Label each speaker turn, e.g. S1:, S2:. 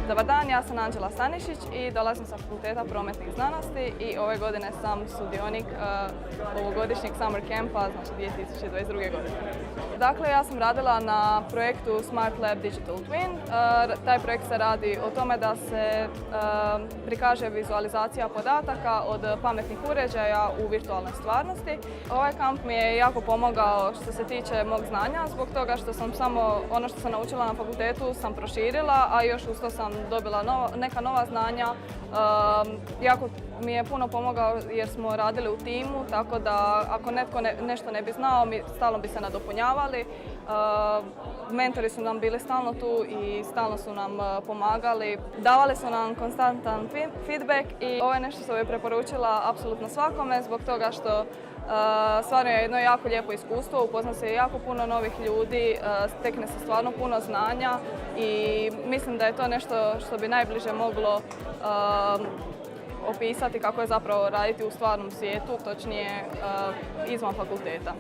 S1: Dobar dan, ja sam Anđela Stanišić i dolazim sa Fakulteta prometnih znanosti i ove godine sam sudionik ovogodišnjeg Summer Campa, znači 2022. godine. Dakle, ja sam radila na projektu Smart Lab Digital Twin. Taj projekt se radi o tome da se prikaže vizualizacija podataka od pametnih uređaja u virtualnoj stvarnosti. Ovaj kamp mi je jako pomogao što se tiče mog znanja, zbog toga što sam samo ono što sam naučila na fakultetu sam proširila, a još uz to sam dobila neka nova znanja. Jako mi je puno pomogao jer smo radili u timu, tako da ako netko nešto ne bi znao, stalno bi se nadopunjavali. Mentori su nam bili stalno tu i stalno su nam pomagali. Davali su nam konstantan feedback i ovo je nešto što bih preporučila apsolutno svakome zbog toga što stvarno je jedno jako lijepo iskustvo, upozna se jako puno novih ljudi, stekne se stvarno puno znanja i mislim da je to nešto što bi najbliže moglo opisati kako je zapravo raditi u stvarnom svijetu, točnije izvan fakulteta.